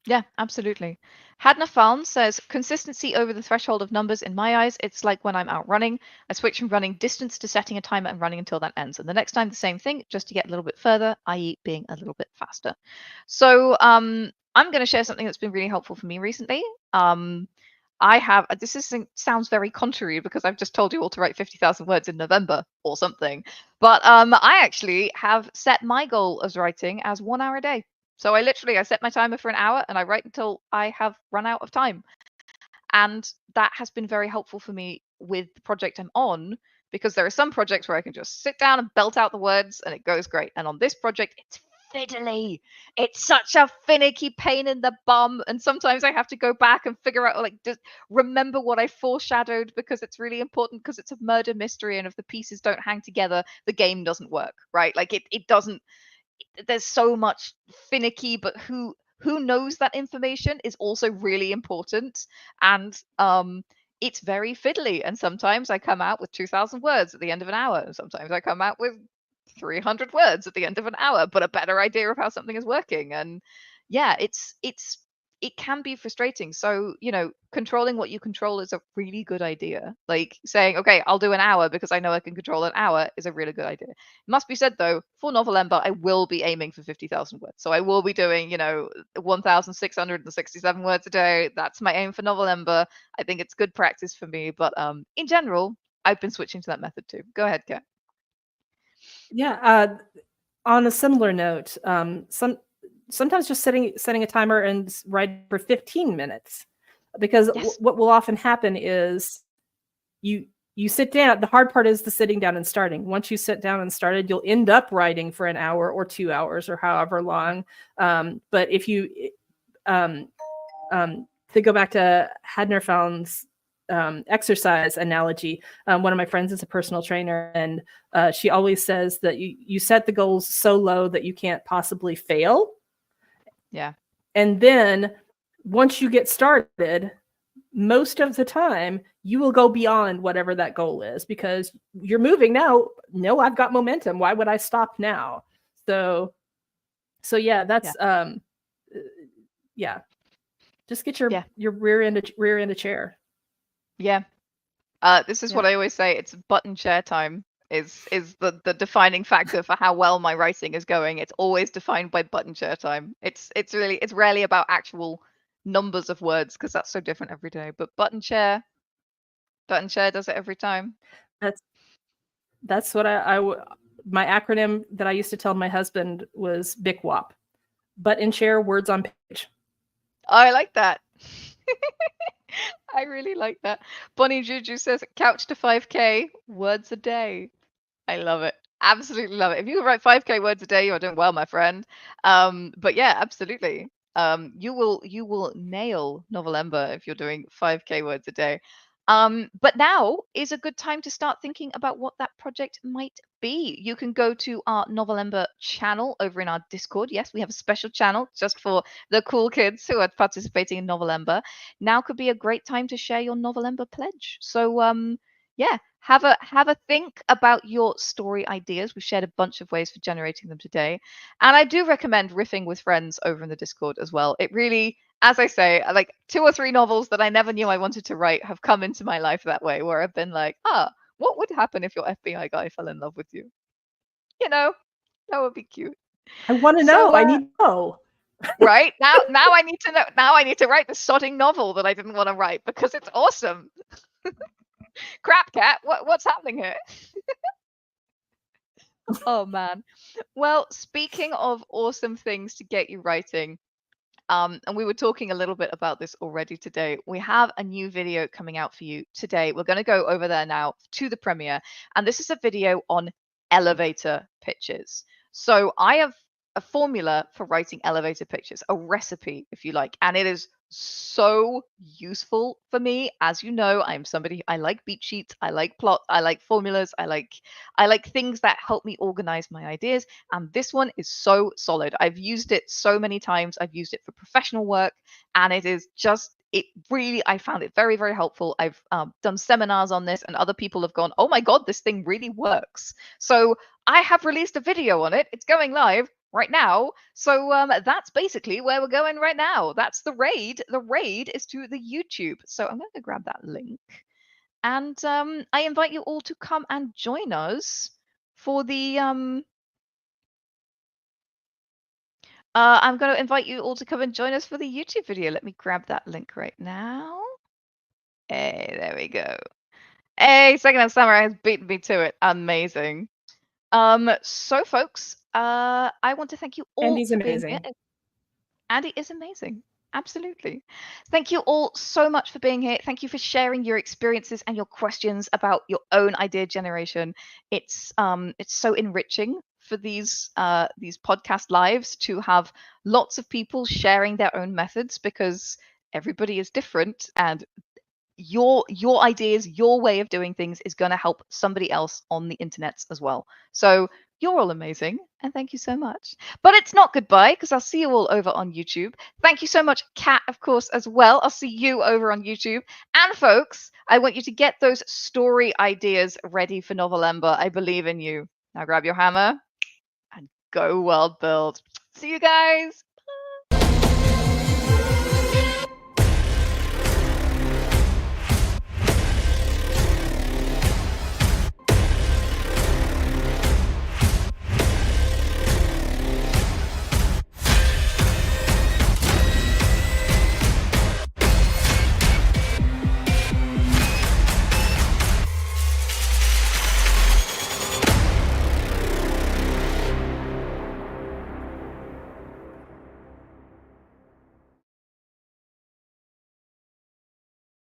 Yeah, absolutely. Hadna Falm says, consistency over the threshold of numbers in my eyes. It's like when I'm out running. I switch from running distance to setting a timer and running until that ends. And the next time, the same thing, just to get a little bit further, i.e. being a little bit faster. So I'm going to share something that's been really helpful for me recently. Sounds very contrary because I've just told you all to write 50,000 words in November or something. But I actually have set my goal as writing as 1 hour a day. So I set my timer for an hour and I write until I have run out of time. And that has been very helpful for me with the project I'm on, because there are some projects where I can just sit down and belt out the words and it goes great. And on this project, it's fiddly. It's such a finicky pain in the bum. And sometimes I have to go back and figure out, just remember what I foreshadowed, because it's really important, because it's a murder mystery. And if the pieces don't hang together, the game doesn't work, right? Like it doesn't. There's so much finicky, but who knows that information is also really important. And it's very fiddly, and sometimes I come out with 2,000 words at the end of an hour, and sometimes I come out with 300 words at the end of an hour, but a better idea of how something is working. And yeah, it can be frustrating. So, controlling what you control is a really good idea. Like saying, okay, I'll do an hour because I know I can control an hour is a really good idea. It must be said, though, for Novelember, I will be aiming for 50,000 words. So I will be doing, 1,667 words a day. That's my aim for Novelember. I think it's good practice for me. But in general, I've been switching to that method too. Go ahead, Kat. Yeah. On a similar note, sometimes just setting a timer and writing for 15 minutes, because Yes. what will often happen is you sit down. The hard part is the sitting down and starting. Once you sit down and started, you'll end up writing for an hour or 2 hours or however long. But if you to go back to Hadner Found's exercise analogy. One of my friends is a personal trainer, and she always says that you set the goals so low that you can't possibly fail. Yeah. And then once you get started, most of the time you will go beyond whatever that goal is because you're moving now. No, I've got momentum. Why would I stop now? So yeah, that's yeah. Just get your rear end a chair. Yeah. This is what I always say. It's button chair time is the defining factor for how well my writing is going. It's always defined by button chair time. It's rarely about actual numbers of words because that's so different every day. But button chair does it every time. That's what my acronym that I used to tell my husband was BICWOP. Button chair, words on page. Oh, I like that. I really like that. Bonnie Juju says, couch to 5K, words a day. I love it. Absolutely love it. If you can write 5K words a day, you're doing well, my friend. But yeah, absolutely. You will nail Novelember if you're doing 5K words a day. But now is a good time to start thinking about what that project might be. You can go to our Novelember channel over in our Discord. Yes, we have a special channel just for the cool kids who are participating in Novelember. Now could be a great time to share your Novelember pledge. So yeah, have a think about your story ideas. We've shared a bunch of ways for generating them today. And I do recommend riffing with friends over in the Discord as well. It really, as I say, like 2 or 3 novels that I never knew I wanted to write have come into my life that way, where I've been like, what would happen if your FBI guy fell in love with you? You know, that would be cute. I want to know. I need to know. Right? Now I need to know. Now I need to write the sodding novel that I didn't want to write because it's awesome. Crap, Kat, what's happening here? Oh man. Well, speaking of awesome things to get you writing, and we were talking a little bit about this already today. We have a new video coming out for you today. We're going to go over there now to the premiere, and this is a video on elevator pitches. So I have a formula for writing elevator pitches, a recipe, if you like, and it is so useful for me. As you know, I'm somebody, I like beat sheets, I like plot, I like formulas, I like things that help me organize my ideas, and this one is so solid. I've used it so many times. I've used it for professional work, and it is just, it really, I found it very, very helpful. I've done seminars on this, and other people have gone, oh my God, this thing really works. So I have released a video on it. It's going live right now. So that's basically where we're going right now. That's the raid. The raid is to the YouTube. So I'm going to grab that link. And I invite you all to come and join us for the I'm going to invite you all to come and join us for the YouTube video. Let me grab that link right now. Hey, there we go. Hey, Secondhand Samurai has beaten me to it. Amazing. So folks, I want to thank you all Andy's for being here. amazing. Andy is amazing. Absolutely. Thank you all so much for being here. Thank you for sharing your experiences and your questions about your own idea generation. It's so enriching for these podcast lives to have lots of people sharing their own methods because everybody is different and your ideas, your way of doing things is going to help somebody else on the internet as well. So you're all amazing, and thank you so much. But it's not goodbye, because I'll see you all over on YouTube. Thank you so much, Kat, of course, as well. I'll see you over on YouTube. And folks, I want you to get those story ideas ready for Novelember. I believe in you. Now grab your hammer and go world build. See you guys.